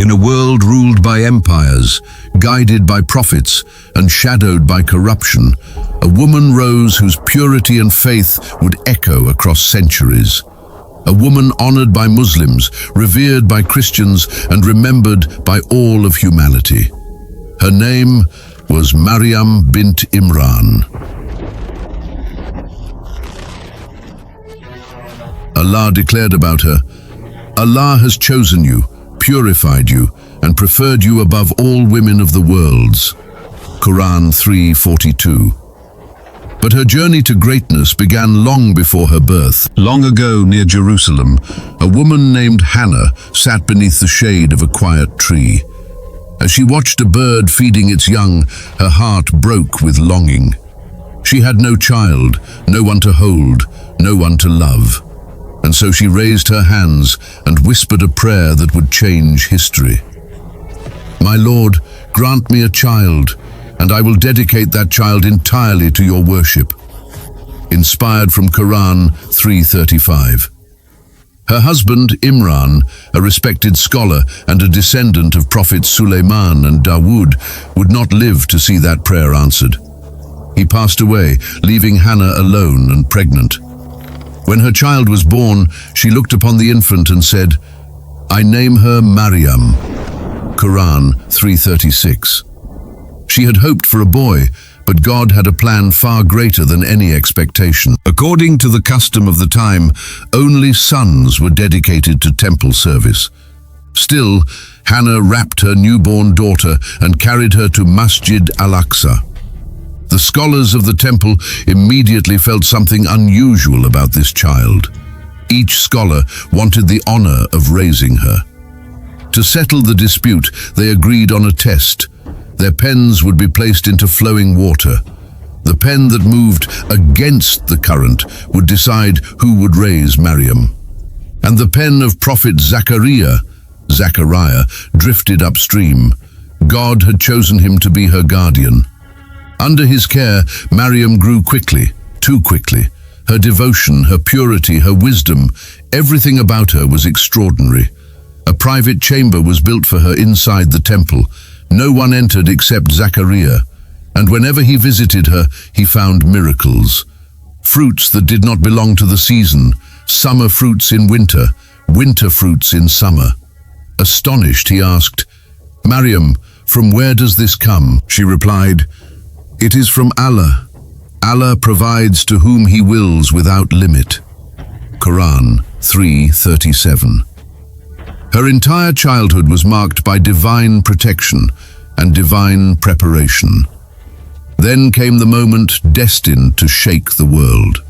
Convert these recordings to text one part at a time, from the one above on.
In a world ruled by empires, guided by prophets, and shadowed by corruption, a woman rose whose purity and faith would echo across centuries. A woman honored by Muslims, revered by Christians, and remembered by all of humanity. Her name was Mariam bint Imran. Allah declared about her, "Allah has chosen you, purified you, and preferred you above all women of the worlds." Quran 3:42. But her journey to greatness began long before her birth. Long ago, near Jerusalem, a woman named Hannah sat beneath the shade of a quiet tree. As she watched a bird feeding its young, her heart broke with longing. She had no child, no one to hold, no one to love. And so she raised her hands and whispered a prayer that would change history. "My Lord, grant me a child, and I will dedicate that child entirely to your worship." Inspired from Quran 3:35. Her husband, Imran, a respected scholar and a descendant of Prophets Suleiman and Dawood, would not live to see that prayer answered. He passed away, leaving Hannah alone and pregnant. When her child was born, she looked upon the infant and said, "I name her Mariam." Quran 3:36. She had hoped for a boy, but God had a plan far greater than any expectation. According to the custom of the time, only sons were dedicated to temple service. Still, Hannah wrapped her newborn daughter and carried her to Masjid al-Aqsa. The scholars of the temple immediately felt something unusual about this child. Each scholar wanted the honor of raising her. To settle the dispute, they agreed on a test. Their pens would be placed into flowing water. The pen that moved against the current would decide who would raise Mariam. And the pen of Prophet Zachariah drifted upstream. God had chosen him to be her guardian. Under his care, Mariam grew quickly, too quickly. Her devotion, her purity, her wisdom, everything about her was extraordinary. A private chamber was built for her inside the temple. No one entered except Zachariah, and whenever he visited her, he found miracles. Fruits that did not belong to the season, summer fruits in winter, winter fruits in summer. Astonished, he asked, "Mariam, from where does this come?" She replied, "It is from Allah. Allah provides to whom He wills without limit." Quran 3:37. Her entire childhood was marked by divine protection and divine preparation. Then came the moment destined to shake the world.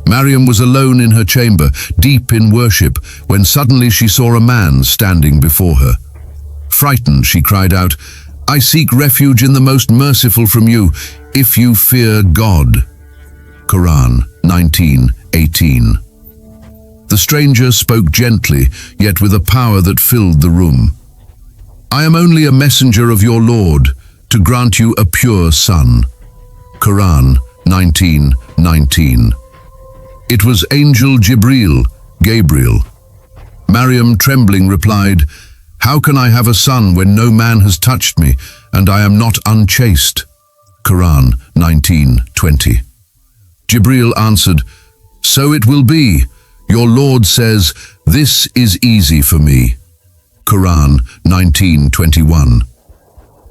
Mariam was alone in her chamber, deep in worship, when suddenly she saw a man standing before her. Frightened, she cried out, "I seek refuge in the most merciful from you, if you fear God." Quran 19:18. The stranger spoke gently, yet with a power that filled the room. "I am only a messenger of your Lord, to grant you a pure son." Quran 19:19. It was Angel Gabriel. Mariam, trembling, replied, "How can I have a son when no man has touched me, and I am not unchaste?" Quran 19:20. Jibril answered, "So it will be. Your Lord says, 'This is easy for me.'" Quran 19:21.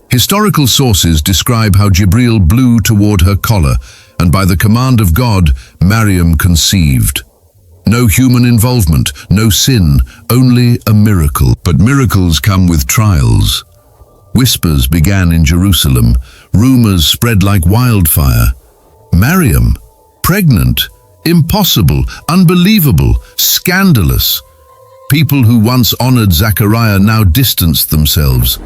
Historical sources describe how Jibril blew toward her collar, and by the command of God, Mariam conceived. No human involvement, no sin, only a miracle. But miracles come with trials. Whispers began in Jerusalem. Rumors spread like wildfire. Mariam, pregnant, impossible, unbelievable, scandalous. People who once honored Zachariah now distanced themselves.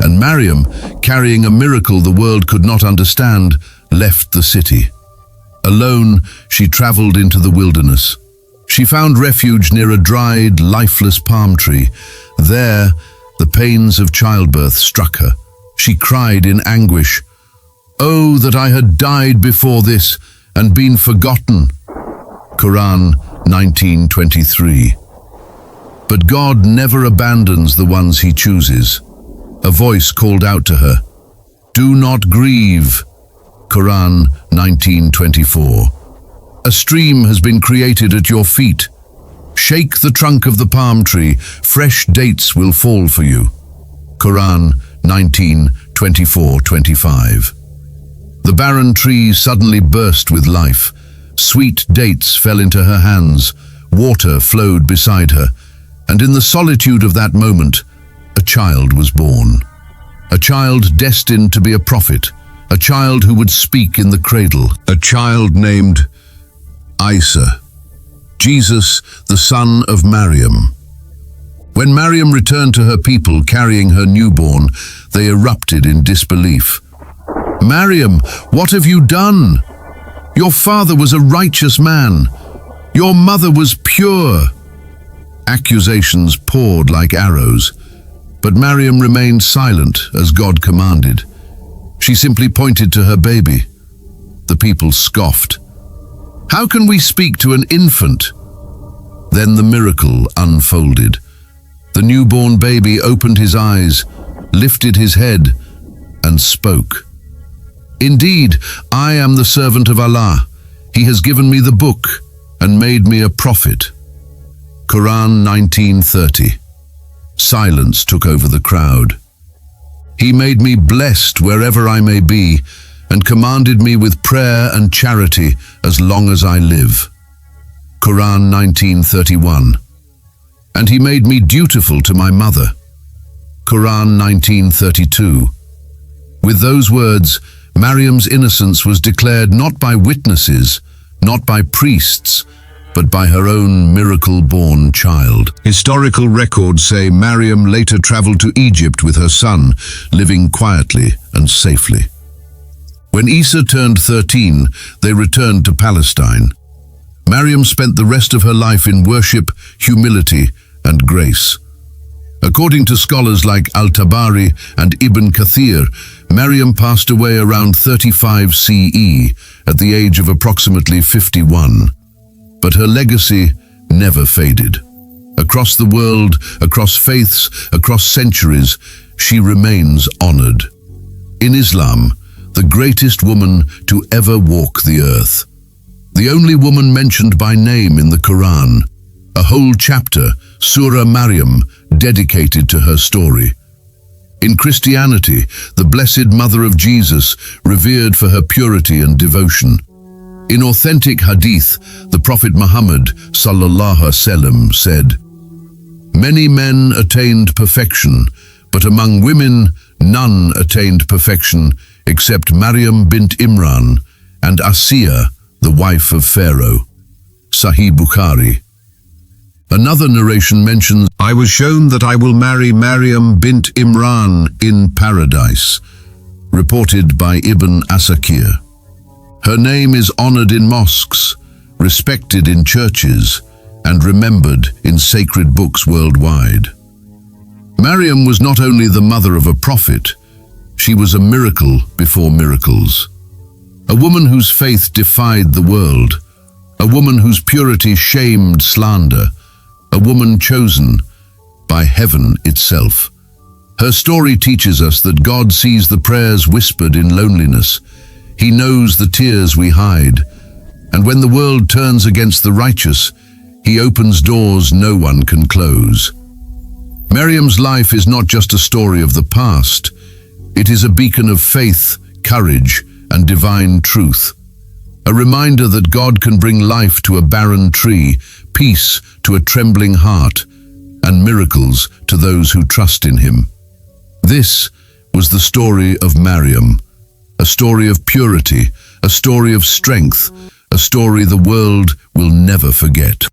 And Mariam, carrying a miracle the world could not understand, left the city. Alone, she traveled into the wilderness. She found refuge near a dried, lifeless palm tree. There, the pains of childbirth struck her. She cried in anguish, "Oh, that I had died before this and been forgotten." Quran 19:23. But God never abandons the ones he chooses. A voice called out to her, "Do not grieve." Quran 19:24. A stream has been created at your feet. Shake the trunk of the palm tree, fresh dates will fall for you. Quran 19:24-25. The barren tree suddenly burst with life. Sweet dates fell into her hands, water flowed beside her, and in the solitude of that moment, a child was born. A child destined to be a prophet, a child who would speak in the cradle, a child named Isa, Jesus, the son of Mariam. When Mariam returned to her people carrying her newborn, they erupted in disbelief. "Mariam, what have you done? Your father was a righteous man. Your mother was pure." Accusations poured like arrows, but Mariam remained silent as God commanded. She simply pointed to her baby. The people scoffed. "How can we speak to an infant?" Then the miracle unfolded. The newborn baby opened his eyes, lifted his head, and spoke. "Indeed, I am the servant of Allah. He has given me the book and made me a prophet." Quran 19:30. Silence took over the crowd. "He made me blessed wherever I may be, and commanded me with prayer and charity as long as I live." Quran 19:31. "And he made me dutiful to my mother." Quran 19:32. With those words, Mariam's innocence was declared not by witnesses, not by priests, but by her own miracle-born child. Historical records say Mariam later traveled to Egypt with her son, living quietly and safely. When Isa turned 13, they returned to Palestine. Mariam spent the rest of her life in worship, humility, and grace. According to scholars like Al-Tabari and Ibn Kathir, Mariam passed away around 35 CE at the age of approximately 51. But her legacy never faded. Across the world, across faiths, across centuries, she remains honored. In Islam, the greatest woman to ever walk the earth. The only woman mentioned by name in the Quran. A whole chapter, Surah Maryam, dedicated to her story. In Christianity, the Blessed Mother of Jesus, revered for her purity and devotion. In authentic hadith, the Prophet Muhammad sallallahu alaihi wasallam said, "Many men attained perfection, but among women none attained perfection except Mariam bint Imran and Asiya, the wife of Pharaoh." Sahih Bukhari. Another narration mentions, "I was shown that I will marry Mariam bint Imran in paradise," reported by Ibn Asakir. Her name is honored in mosques, respected in churches, and remembered in sacred books worldwide. Mariam was not only the mother of a prophet, she was a miracle before miracles. A woman whose faith defied the world, a woman whose purity shamed slander, a woman chosen by heaven itself. Her story teaches us that God sees the prayers whispered in loneliness. He knows the tears we hide, and when the world turns against the righteous, he opens doors no one can close. Mariam's life is not just a story of the past, it is a beacon of faith, courage, and divine truth. A reminder that God can bring life to a barren tree, peace to a trembling heart, and miracles to those who trust in him. This was the story of Mariam, a story of purity, a story of strength, a story the world will never forget.